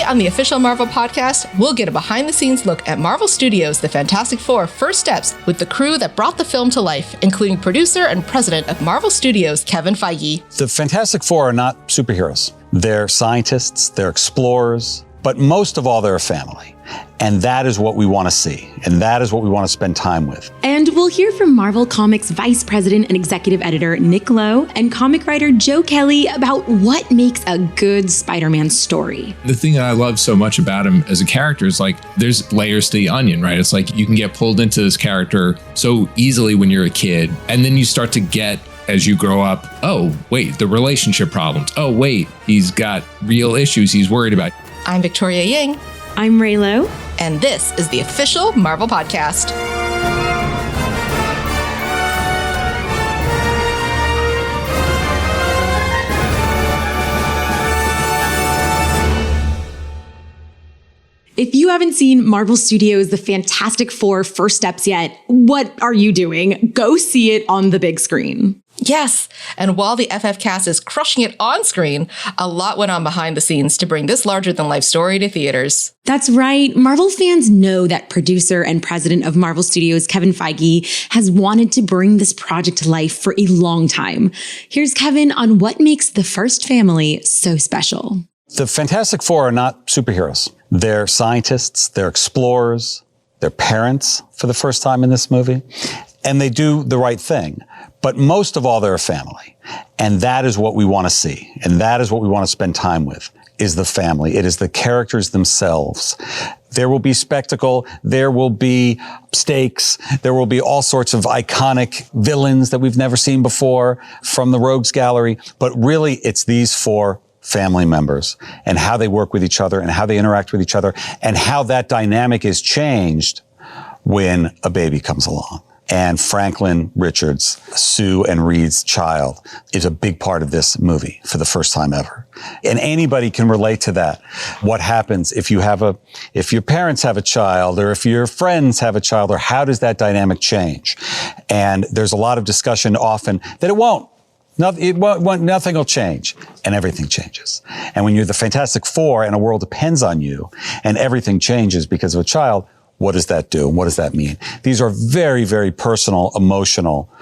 on the official Marvel podcast, we'll get a behind-the-scenes look at Marvel Studios' The Fantastic Four First Steps with the crew that brought the film to life, including producer and president of Marvel Studios, Kevin Feige. The Fantastic Four are not superheroes. They're scientists, they're explorers, but most of all, they're a family. And that is what we want to see. And that is what we want to spend time with. And we'll hear from Marvel Comics Vice President and Executive Editor Nick Lowe and comic writer Joe Kelly about what makes a good Spider-Man story. The thing that I love so much about him as a character is like there's layers to the onion, right? It's like you can get pulled into this character so easily when you're a kid, and then you start to get, as you grow up, oh, wait, the relationship problems. Oh, wait, he's got real issues he's worried about. I'm Victoria Ying. I'm Ray Lowe. And this is the official Marvel podcast. If you haven't seen Marvel Studios' The Fantastic Four First Steps yet, what are you doing? Go see it on the big screen. Yes, and while the FF cast is crushing it on screen, a lot went on behind the scenes to bring this larger-than-life story to theaters. That's right. Marvel fans know that producer and president of Marvel Studios, Kevin Feige, has wanted to bring this project to life for a long time. Here's Kevin on what makes the first family so special. The Fantastic Four are not superheroes. They're scientists, they're explorers, they're parents for the first time in this movie, and they do the right thing. But most of all, they're a family. And that is what we want to see. And that is what we want to spend time with, is the family. It is the characters themselves. There will be spectacle. There will be stakes. There will be all sorts of iconic villains that we've never seen before from the Rogues Gallery. But really, it's these four family members and how they work with each other and how they interact with each other and how that dynamic is changed when a baby comes along. And Franklin Richards, Sue and Reed's child, is a big part of this movie for the first time ever. And anybody can relate to that. What happens if your parents have a child, or if your friends have a child, or how does that dynamic change? And there's a lot of discussion often that it won't. Nothing will change, and everything changes. And when you're the Fantastic Four and a world depends on you, and everything changes because of a child, what does that do? And what does that mean? These are very, very personal, emotional,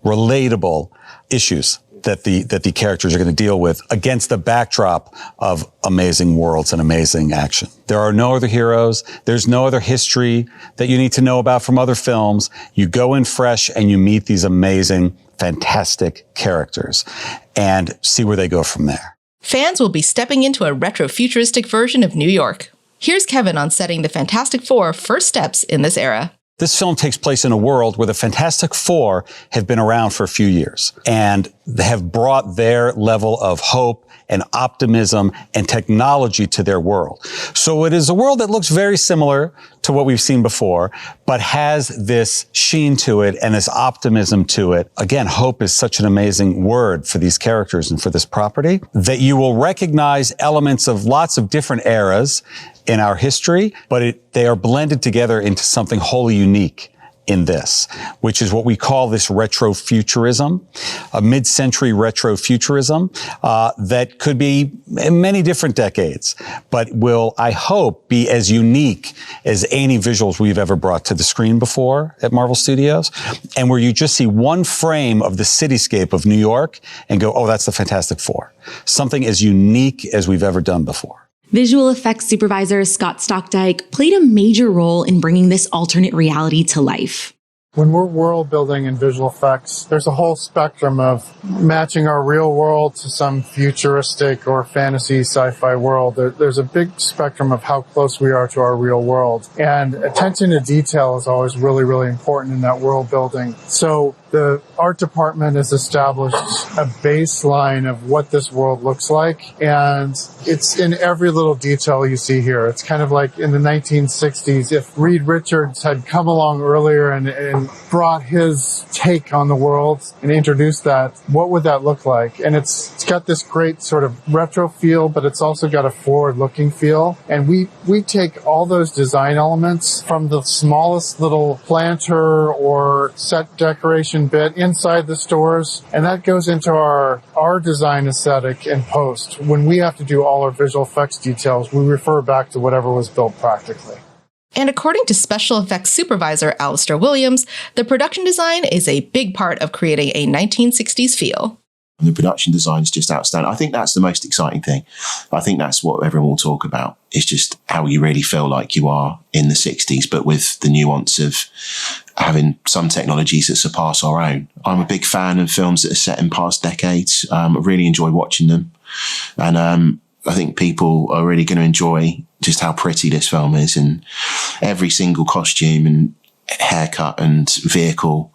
relatable issues that the characters are going to deal with against the backdrop of amazing worlds and amazing action. There are no other heroes. There's no other history that you need to know about from other films. You go in fresh and you meet these amazing, fantastic characters and see where they go from there. Fans will be stepping into a retro-futuristic version of New York. Here's Kevin on setting the Fantastic Four First Steps in this era. This film takes place in a world where the Fantastic Four have been around for a few years and they have brought their level of hope and optimism and technology to their world. So it is a world that looks very similar to what we've seen before, but has this sheen to it and this optimism to it. Again, hope is such an amazing word for these characters and for this property that you will recognize elements of lots of different eras in our history, but they are blended together into something wholly unique in this, which is what we call this retrofuturism, a mid-century retrofuturism that could be in many different decades, but will, I hope, be as unique as any visuals we've ever brought to the screen before at Marvel Studios, and where you just see one frame of the cityscape of New York and go, oh, that's the Fantastic Four. Something as unique as we've ever done before. Visual effects supervisor Scott Stokdyk played a major role in bringing this alternate reality to life. When we're world building in visual effects, there's a whole spectrum of matching our real world to some futuristic or fantasy sci-fi world. There's a big spectrum of how close we are to our real world. And attention to detail is always really, really important in that world building. So the art department has established a baseline of what this world looks like, and it's in every little detail you see here. It's kind of like in the 1960s, if Reed Richards had come along earlier and and brought his take on the world and introduced that, what would that look like? And it's got this great sort of retro feel, but it's also got a forward-looking feel. And we take all those design elements from the smallest little planter or set decoration bit inside the stores, and that goes into our design aesthetic in post. When we have to do all our visual effects details, we refer back to whatever was built practically. And according to Special Effects Supervisor Alistair Williams, the production design is a big part of creating a 1960s feel. The production design is just outstanding. I think that's the most exciting thing. I think that's what everyone will talk about. It's just how you really feel like you are in the 60s, but with the nuance of having some technologies that surpass our own. I'm a big fan of films that are set in past decades. I really enjoy watching them. And I think people are really going to enjoy just how pretty this film is, and every single costume and haircut and vehicle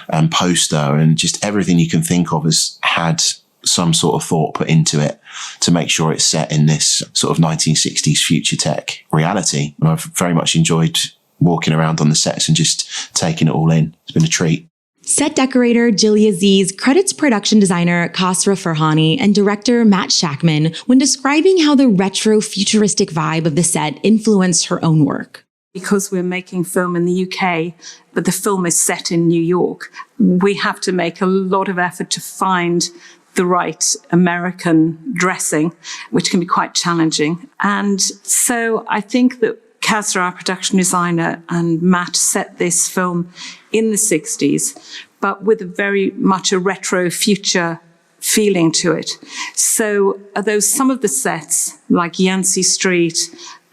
and poster and just everything you can think of has had some sort of thought put into it to make sure it's set in this sort of 1960s future tech reality. And I've very much enjoyed walking around on the sets and just taking it all in. It's been a treat. Set decorator Jille Azis credits production designer Khosrow Farhani and director Matt Shackman when describing how the retro futuristic vibe of the set influenced her own work. Because we're making film in the UK, but the film is set in New York, we have to make a lot of effort to find the right American dressing, which can be quite challenging. And so I think that Khosrow, our production designer, and Matt set this film in the 60s, but with a very much a retro future feeling to it. So although some of the sets, like Yancey Street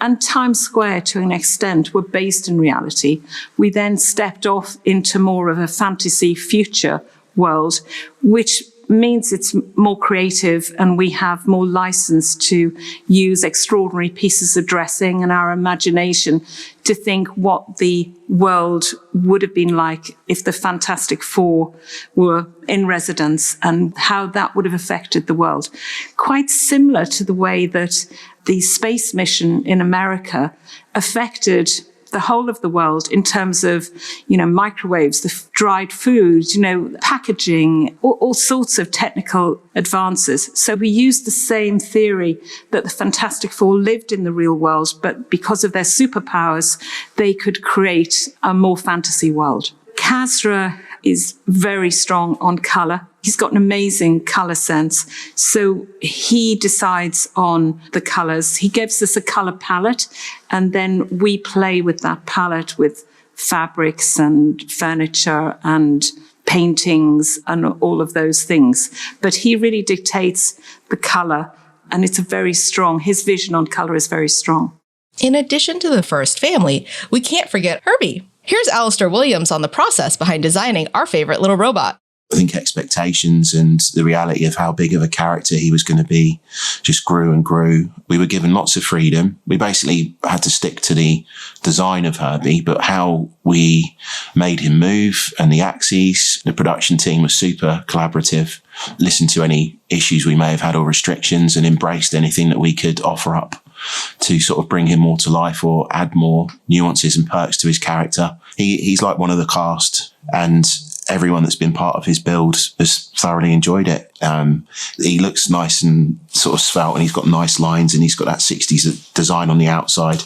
and Times Square to an extent, were based in reality, we then stepped off into more of a fantasy future world, which means it's more creative and we have more license to use extraordinary pieces of dressing and our imagination to think what the world would have been like if the Fantastic Four were in residence and how that would have affected the world. Quite similar to the way that the space mission in America affected the whole of the world in terms of, microwaves, the dried food, packaging, all sorts of technical advances. So we used the same theory that the Fantastic Four lived in the real world, but because of their superpowers, they could create a more fantasy world. Khosrow is very strong on color. He's got an amazing color sense. So he decides on the colors. He gives us a color palette, and then we play with that palette with fabrics and furniture and paintings and all of those things. But he really dictates the color, and it's his vision on color is very strong. In addition to the first family, we can't forget Herbie. Here's Alistair Williams on the process behind designing our favorite little robot. I think expectations and the reality of how big of a character he was going to be just grew and grew. We were given lots of freedom. We basically had to stick to the design of Herbie, but how we made him move and the axes, the production team was super collaborative, listened to any issues we may have had or restrictions and embraced anything that we could offer up to sort of bring him more to life or add more nuances and perks to his character. He's like one of the cast, and everyone that's been part of his build has thoroughly enjoyed it. He looks nice and sort of svelte, and he's got nice lines, and he's got that 60s design on the outside.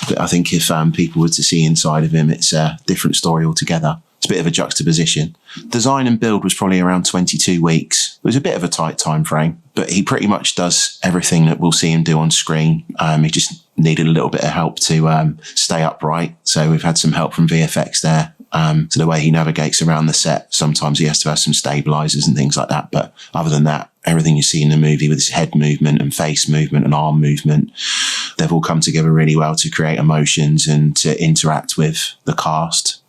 But I think if people were to see inside of him, it's a different story altogether. It's a bit of a juxtaposition. Design and build was probably around 22 weeks. It was a bit of a tight time frame, but he pretty much does everything that we'll see him do on screen. He just needed a little bit of help to stay upright. So we've had some help from VFX there. So the way he navigates around the set, sometimes he has to have some stabilizers and things like that. But other than that, everything you see in the movie with his head movement and face movement and arm movement, they've all come together really well to create emotions and to interact with the cast,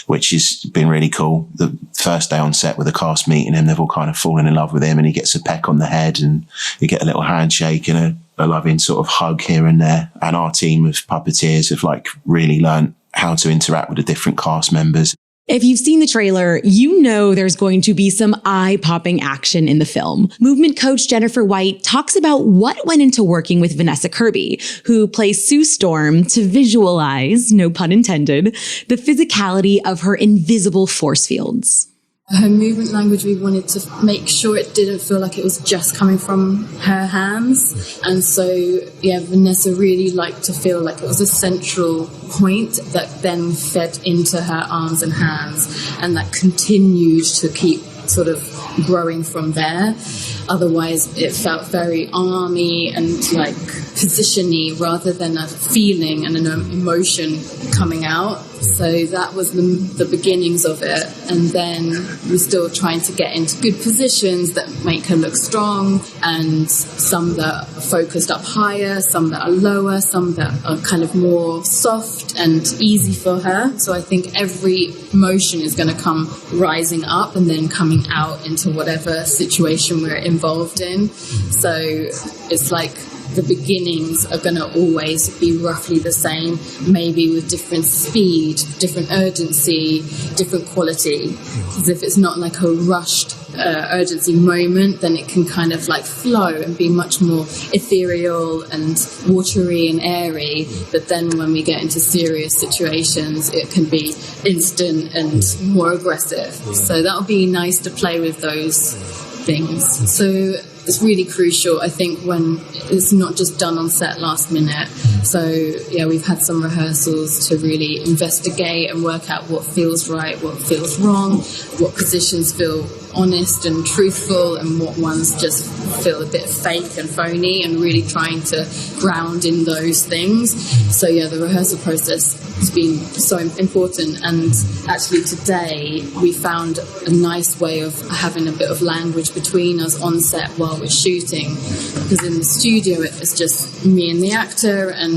which has been really cool. The first day on set with the cast meeting him, they've all kind of fallen in love with him, and he gets a peck on the head and you get a little handshake and a loving sort of hug here and there. And our team of puppeteers have really learned how to interact with the different cast members. If you've seen the trailer, you know there's going to be some eye-popping action in the film. Movement coach Jennifer White talks about what went into working with Vanessa Kirby, who plays Sue Storm, to visualize, no pun intended, the physicality of her invisible force fields. Her movement language, we wanted to make sure it didn't feel like it was just coming from her hands. And so, Vanessa really liked to feel like it was a central point that then fed into her arms and hands, and that continued to keep sort of growing from there. Otherwise, it felt very army and like position-y rather than a feeling and an emotion coming out. So that was the beginnings of it. And then we're still trying to get into good positions that make her look strong, and some that are focused up higher, some that are lower, some that are kind of more soft and easy for her. So I think every motion is going to come rising up and then coming out into whatever situation we're involved in. So it's like the beginnings are going to always be roughly the same, maybe with different speed, different urgency, different quality. Because if it's not like a rushed urgency moment, then it can kind of like flow and be much more ethereal and watery and airy. But then when we get into serious situations, it can be instant and more aggressive. So that'll be nice to play with those things. So it's really crucial, I think, when it's not just done on set last minute. So, we've had some rehearsals to really investigate and work out what feels right, what feels wrong, what positions feel honest and truthful, and what ones just feel a bit fake and phony, and really trying to ground in those things. So, the rehearsal process has been so important. And actually today we found a nice way of having a bit of language between us on set while we're shooting, because in the studio it's just me and the actor, and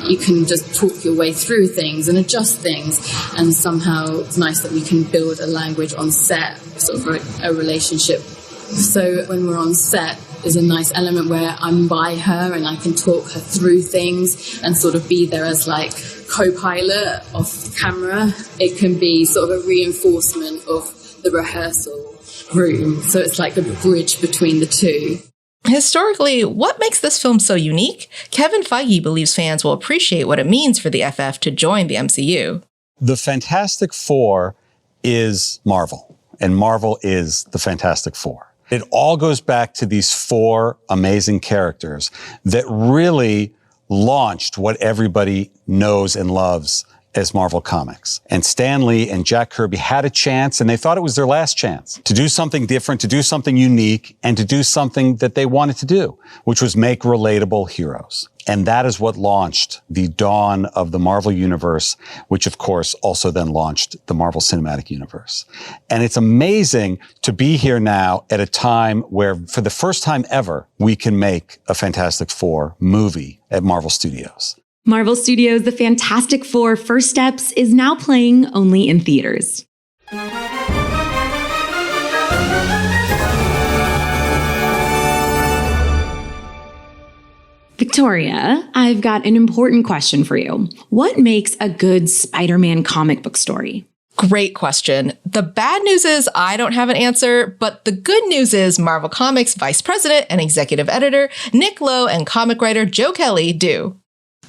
you can just talk your way through things and adjust things, and somehow it's nice that we can build a language on set, sort of a relationship. So when we're on set, there's a nice element where I'm by her and I can talk her through things and sort of be there as like co-pilot off camera. It can be sort of a reinforcement of the rehearsal room. So it's like a bridge between the two. Historically, what makes this film so unique? Kevin Feige believes fans will appreciate what it means for the FF to join the MCU. The Fantastic Four is Marvel, and Marvel is the Fantastic Four. It all goes back to these four amazing characters that really launched what everybody knows and loves as Marvel Comics. And Stan Lee and Jack Kirby had a chance, and they thought it was their last chance to do something different, to do something unique, and to do something that they wanted to do, which was make relatable heroes. And that is what launched the dawn of the Marvel Universe, which of course also then launched the Marvel Cinematic Universe. And it's amazing to be here now at a time where, for the first time ever, we can make a Fantastic Four movie at Marvel Studios. Marvel Studios' The Fantastic Four: First Steps is now playing only in theaters. Victoria, I've got an important question for you. What makes a good Spider-Man comic book story? Great question. The bad news is I don't have an answer, but the good news is Marvel Comics Vice President and Executive Editor Nick Lowe and comic writer Joe Kelly do.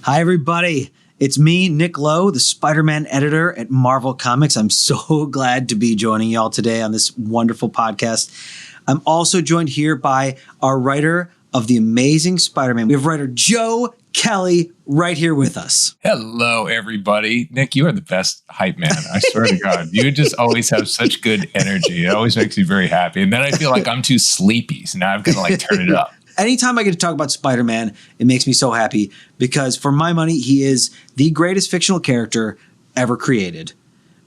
Hi, everybody. It's me, Nick Lowe, the Spider-Man editor at Marvel Comics. I'm so glad to be joining y'all today on this wonderful podcast. I'm also joined here by our writer of The Amazing Spider-Man. We have writer Joe Kelly right here with us. Hello, everybody. Nick, you are the best hype man. I swear to God. You just always have such good energy. It always makes me very happy. And then I feel like I'm too sleepy. So now I've got to turn it up. Anytime I get to talk about Spider-Man, it makes me so happy because for my money, he is the greatest fictional character ever created.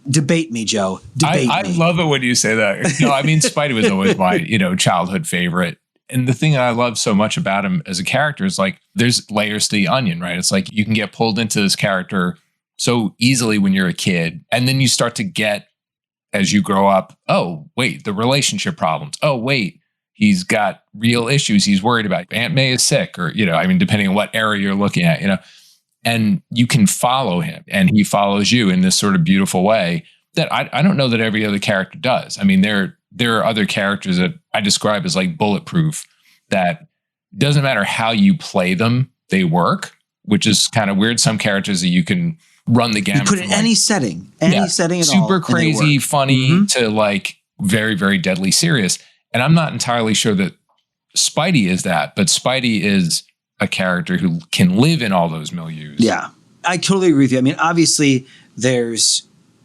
Debate me, Joe. Debate me. I love it when you say that. No, I mean, Spidey was always my, childhood favorite. And the thing that I love so much about him as a character is there's layers to the onion, right? It's like you can get pulled into this character so easily when you're a kid. And then you start to get, as you grow up, oh, wait, the relationship problems. Oh, wait. He's got real issues he's worried about. Aunt May is sick, or, depending on what era you're looking at, and you can follow him and he follows you in this sort of beautiful way. that I don't know that every other character does. I mean, there are other characters that I describe as like bulletproof, that doesn't matter how you play them, they work, which is kind of weird. Some characters that you can run the gamut. You put it in any setting at all. Super crazy, funny to like very, very deadly serious. And I'm not entirely sure that Spidey is that, but Spidey is a character who can live in all those milieus. Yeah, I totally agree with you. I mean, obviously there's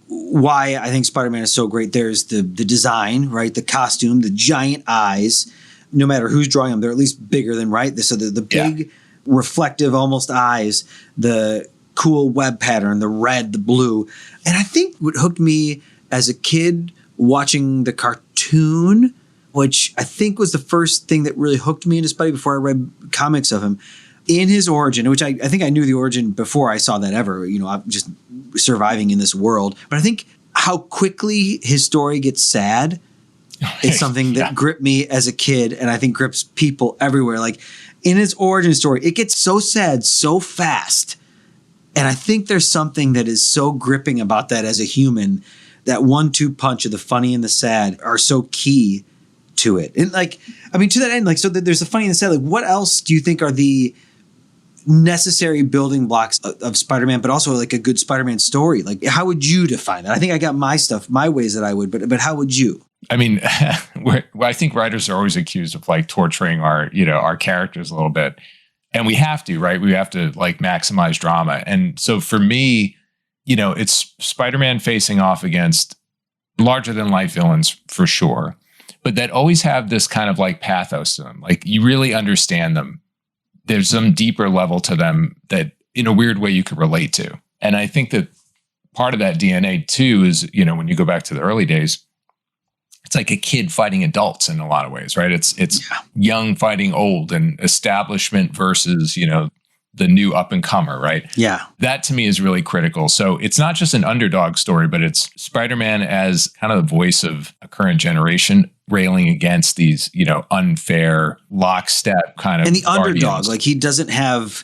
why I think Spider-Man is so great. There's the design, right? The costume, the giant eyes, no matter who's drawing them, they're at least bigger than, right? So the big reflective almost eyes, the cool web pattern, the red, the blue. And I think what hooked me as a kid watching the cartoon, which I think was the first thing that really hooked me into Spidey before I read comics of him, in his origin, which I think I knew the origin before I saw that ever, I'm just surviving in this world. But I think how quickly his story gets sad is something that gripped me as a kid, and I think grips people everywhere. Like in his origin story, it gets so sad so fast. And I think there's something that is so gripping about that as a human. That 1-2 punch of the funny and the sad are so key to it. And like, I mean, to that end, like, so there's the funny and the sad. Like, what else do you think are the necessary building blocks of Spider-Man, but also like a good Spider-Man story? Like, how would you define that? I think I got my stuff, my ways that I would, but how would you? I mean, I think writers are always accused of like torturing our characters a little bit. And we have to, right? We have to like maximize drama. And so for me, it's Spider-Man facing off against larger than life villains for sure, but that always have this kind of like pathos to them. Like you really understand them. There's some deeper level to them that in a weird way you could relate to. And I think that part of that DNA too is, when you go back to the early days, it's like a kid fighting adults in a lot of ways, right? It's young fighting old, and establishment versus, the new up and comer, right? Yeah. That to me is really critical. So it's not just an underdog story, but it's Spider-Man as kind of the voice of a current generation railing against these, unfair lockstep kind of. And the guardians. underdog, like he doesn't have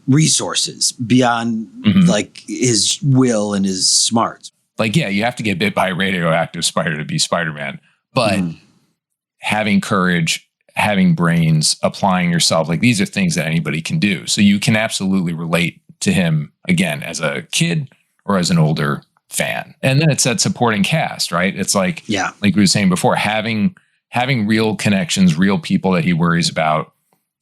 resources beyond like his will and his smarts. Like, yeah, you have to get bit by a radioactive spider to be Spider-Man, but having courage, having brains, applying yourself, like these are things that anybody can do. So you can absolutely relate to him again as a kid or as an older fan. And then it's that supporting cast, right? It's like, like we were saying before, having real connections, real people that he worries about,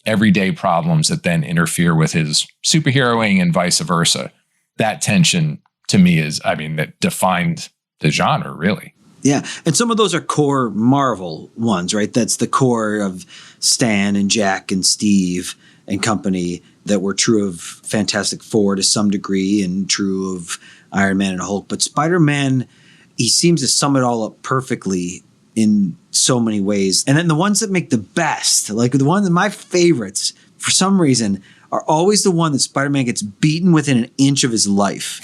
everyday problems that then interfere with his superheroing and vice versa. That tension to me is, that defined the genre really. Yeah. And some of those are core Marvel ones, right? That's the core of Stan and Jack and Steve and company that were true of Fantastic Four to some degree and true of Iron Man and Hulk. But Spider-Man, he seems to sum it all up perfectly in so many ways. And then the ones that make the best, like the ones that my favorites, for some reason, are always the one that Spider-Man gets beaten within an inch of his life.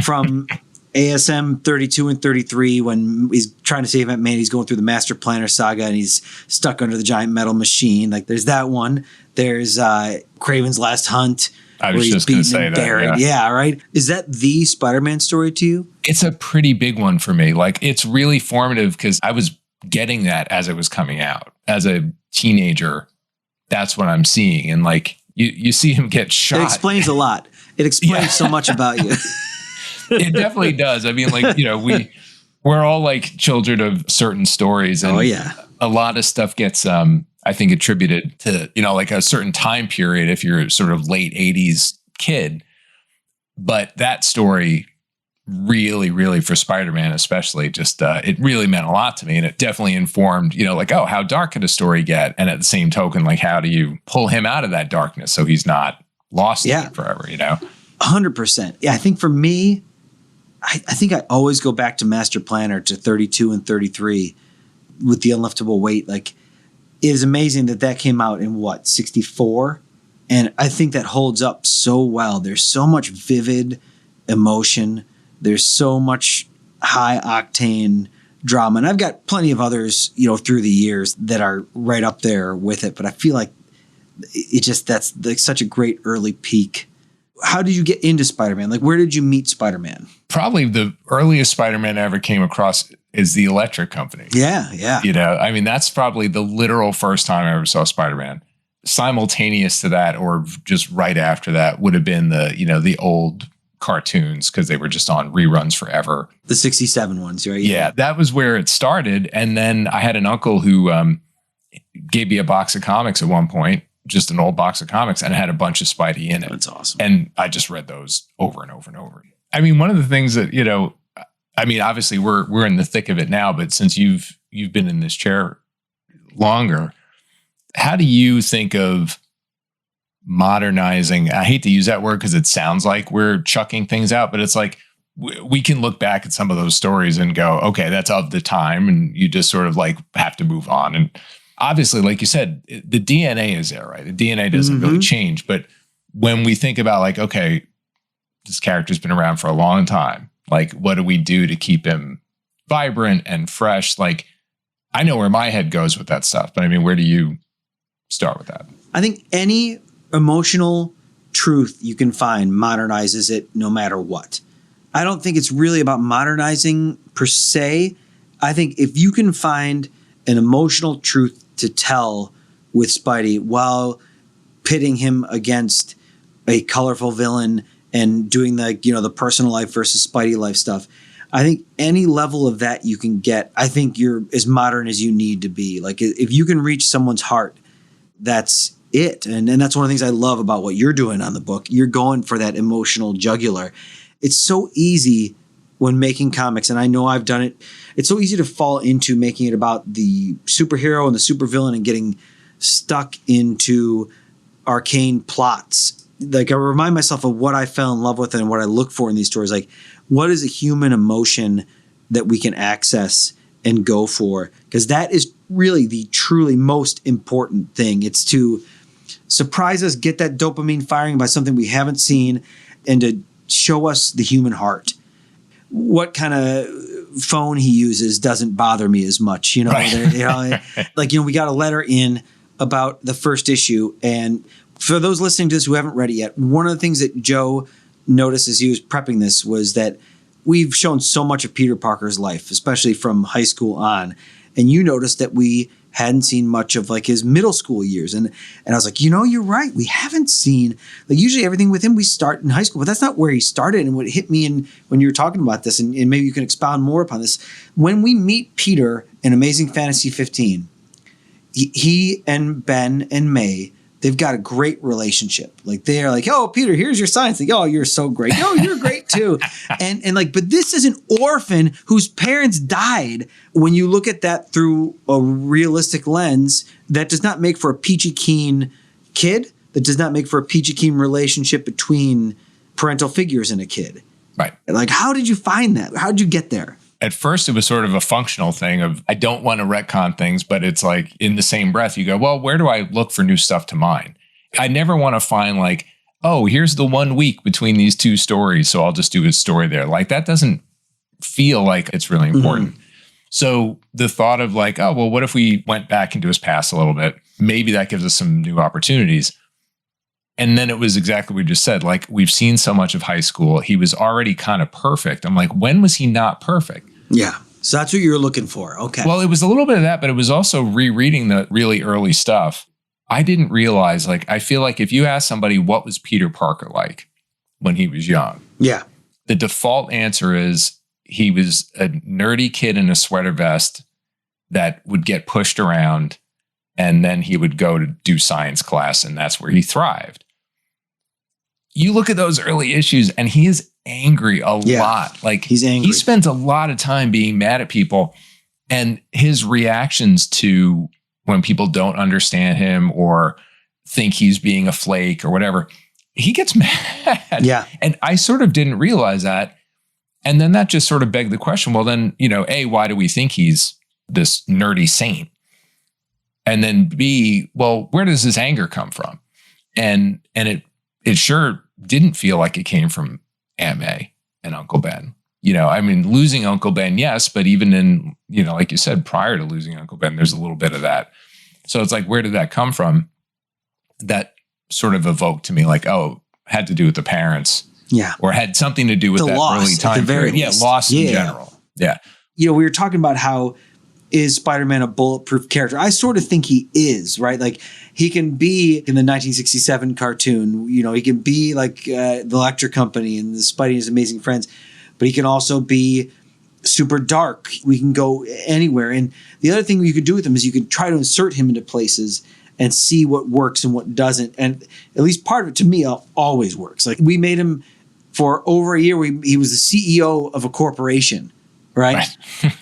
From ASM 32 and 33, when he's trying to save Aunt May, he's going through the Master Planner saga and he's stuck under the giant metal machine. Like there's that one. There's Kraven's Last Hunt. I was just going to say that. Yeah, right. Is that the Spider-Man story to you? It's a pretty big one for me. Like it's really formative because I was getting that as it was coming out. As a teenager, that's what I'm seeing. And like you see him get shot. It explains a lot. It explains so much about you. It definitely does. I mean, like, we're all like children of certain stories. And a lot of stuff gets, I think, attributed to, like a certain time period if you're sort of late 80s kid. But that story really, really for Spider-Man especially, just it really meant a lot to me. And it definitely informed, like, oh, how dark could a story get? And at the same token, like, how do you pull him out of that darkness so he's not lost in it forever, 100%. Yeah, I think for me, I think I always go back to Master Planner, to 32 and 33 with the Unliftable Weight. Like, it is amazing that came out in 64? And I think that holds up so well. There's so much vivid emotion. There's so much high octane drama. And I've got plenty of others, through the years that are right up there with it. But I feel like that's like such a great early peak. how did you get into Spider-Man? Like, where did you meet Spider-Man? Probably the earliest Spider-Man I ever came across is the Electric Company. Yeah. I mean, that's probably the literal first time I ever saw Spider-Man. Simultaneous to that, or just right after that, would have been the old cartoons, because they were just on reruns forever. The 67 ones, right? Yeah, that was where it started. And then I had an uncle who gave me a box of comics at one point, just an old box of comics, and it had a bunch of Spidey in it. That's awesome. And I just read those over and over and over. I mean, one of the things that, obviously we're in the thick of it now, but since you've been in this chair longer, how do you think of modernizing? I hate to use that word because it sounds like we're chucking things out, but it's like we can look back at some of those stories and go, okay, that's of the time, and you just sort of like have to move on. And obviously, like you said, the DNA is there, right? The DNA doesn't really change. But when we think about like, okay, this character's been around for a long time, like what do we do to keep him vibrant and fresh? Like, I know where my head goes with that stuff, but I mean, where do you start with that? I think any emotional truth you can find modernizes it no matter what. I don't think it's really about modernizing per se. I think if you can find an emotional truth to tell with Spidey while pitting him against a colorful villain and doing the personal life versus Spidey life stuff, I think any level of that you can get, I think you're as modern as you need to be. Like, if you can reach someone's heart, that's it. And that's one of the things I love about what you're doing on the book. You're going for that emotional jugular. It's so easy when making comics, and I know I've done it. It's so easy to fall into making it about the superhero and the supervillain and getting stuck into arcane plots. Like, I remind myself of what I fell in love with and what I look for in these stories. Like, what is a human emotion that we can access and go for? Because that is really the truly most important thing. It's to surprise us, get that dopamine firing by something we haven't seen, and to show us the human heart. What kind of phone he uses doesn't bother me as much. Right. We got a letter in about the first issue, and for those listening to this who haven't read it yet, one of the things that Joe noticed as he was prepping this was that we've shown so much of Peter Parker's life, especially from high school on. And you noticed that we hadn't seen much of like his middle school years. And I was like, you're right. We haven't seen, like, usually everything with him, we start in high school, but that's not where he started. And what hit me when you were talking about this, and maybe you can expound more upon this, when we meet Peter in Amazing Fantasy 15, he and Ben and May, they've got a great relationship. Like, they're like, oh, Peter, here's your science. Like, oh, you're so great. Oh, you're great too. But this is an orphan whose parents died. When you look at that through a realistic lens, that does not make for a peachy keen kid. That does not make for a peachy keen relationship between parental figures and a kid. Right. Like, how did you find that? How did you get there? At first, it was sort of a functional thing of, I don't want to retcon things, but it's like in the same breath, you go, well, where do I look for new stuff to mine? I never want to find like, oh, here's the 1 week between these two stories, so I'll just do a story there. Like, that doesn't feel like it's really important. Mm-hmm. So the thought of like, oh, well, what if we went back into his past a little bit? Maybe that gives us some new opportunities. And then it was exactly what we just said. Like, we've seen so much of high school. He was already kind of perfect. I'm like, when was he not perfect? Yeah. So that's what you're looking for. Okay. Well, it was a little bit of that, but it was also rereading the really early stuff. I didn't realize, like, I feel like if you ask somebody what was Peter Parker like when he was young, yeah, the default answer is he was a nerdy kid in a sweater vest that would get pushed around, and then he would go to do science class, and that's where he thrived. You look at those early issues, and he is angry a lot. Like, he's angry. He spends a lot of time being mad at people, and his reactions to when people don't understand him or think he's being a flake or whatever, he gets mad. Yeah. And I sort of didn't realize that. And then that just sort of begged the question, well, then, A, why do we think he's this nerdy saint? And then B, well, where does this anger come from? And it sure didn't feel like it came from Aunt May and Uncle Ben. Losing Uncle Ben, yes, but even in, like you said, prior to losing Uncle Ben, there's a little bit of that. So it's like, where did that come from? That sort of evoked to me like, oh, had to do with the parents. Yeah. Or had something to do with The that loss, early at time the very period. least. Yeah, loss Yeah. in general. Yeah. You know, we were talking about how is Spider-Man a bulletproof character? I sort of think he is, right? Like he can be in the 1967 cartoon, you know, he can be like the Electric Company and the Spidey and His Amazing Friends, but he can also be super dark. We can go anywhere. And the other thing you could do with him is you could try to insert him into places and see what works and what doesn't. And at least part of it, to me, always works. Like we made him for over a year. He was the CEO of a corporation, right?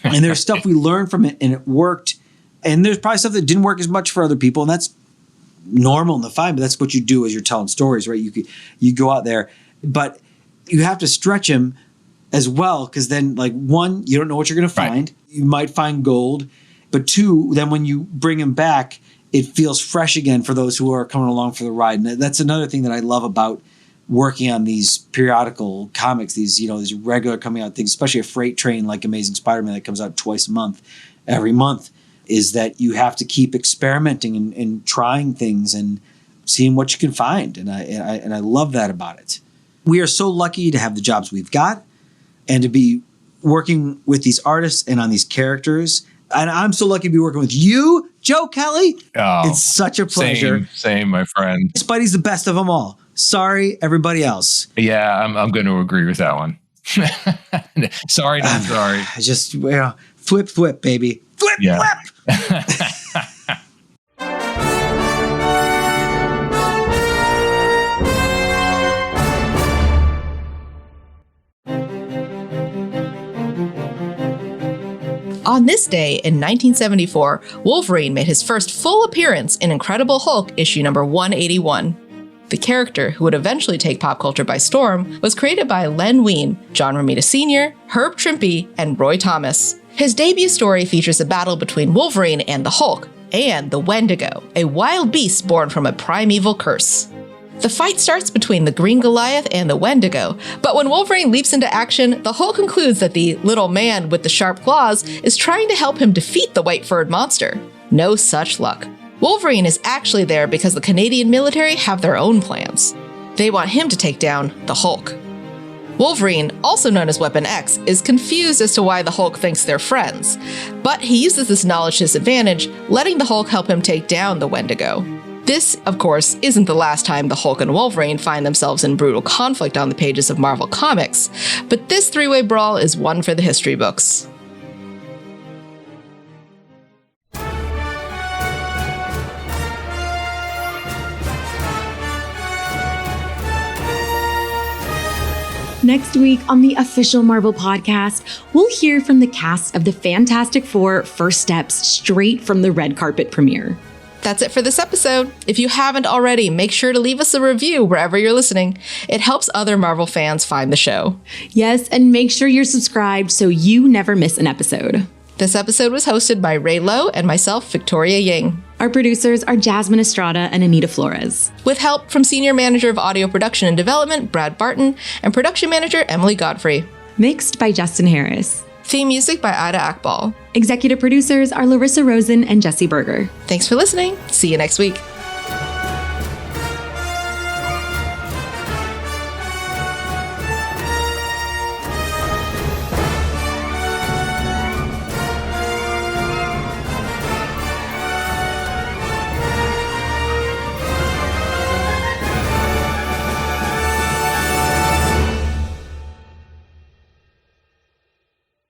And there's stuff we learned from it and it worked. And there's probably stuff that didn't work as much for other people. And that's normal and fine, but that's what you do as you're telling stories, right? You go out there, but you have to stretch him as well. Cause then like one, you don't know what you're going to find. You might find gold, but two, then when you bring him back, it feels fresh again for those who are coming along for the ride. And that's another thing that I love about working on these periodical comics, these regular coming out things, especially a freight train like Amazing Spider-Man that comes out twice a month, every month, is that you have to keep experimenting and trying things and seeing what you can find. And I love that about it. We are so lucky to have the jobs we've got and to be working with these artists and on these characters. And I'm so lucky to be working with you, Joe Kelly. Oh, it's such a pleasure. Same, my friend. Spidey's the best of them all. Sorry, everybody else. Yeah, I'm going to agree with that one. Sorry, not sorry. Just flip, baby. Flip. On this day in 1974, Wolverine made his first full appearance in Incredible Hulk issue number 181. The character, who would eventually take pop culture by storm, was created by Len Wein, John Romita Sr., Herb Trimpe, and Roy Thomas. His debut story features a battle between Wolverine and the Hulk, and the Wendigo, a wild beast born from a primeval curse. The fight starts between the Green Goliath and the Wendigo, but when Wolverine leaps into action, the Hulk concludes that the little man with the sharp claws is trying to help him defeat the white-furred monster. No such luck. Wolverine is actually there because the Canadian military have their own plans. They want him to take down the Hulk. Wolverine, also known as Weapon X, is confused as to why the Hulk thinks they're friends, but he uses this knowledge to his advantage, letting the Hulk help him take down the Wendigo. This, of course, isn't the last time the Hulk and Wolverine find themselves in brutal conflict on the pages of Marvel Comics, but this three-way brawl is one for the history books. Next week on the official Marvel podcast, we'll hear from the cast of the Fantastic Four First Steps straight from the red carpet premiere. That's it for this episode. If you haven't already, make sure to leave us a review wherever you're listening. It helps other Marvel fans find the show. Yes, and make sure you're subscribed so you never miss an episode. This episode was hosted by Ray Lowe and myself, Victoria Ying. Our producers are Jasmine Estrada and Anita Flores. With help from Senior Manager of Audio Production and Development, Brad Barton, and Production Manager, Emily Godfrey. Mixed by Justin Harris. Theme music by Ida Akbal. Executive producers are Larissa Rosen and Jesse Berger. Thanks for listening. See you next week.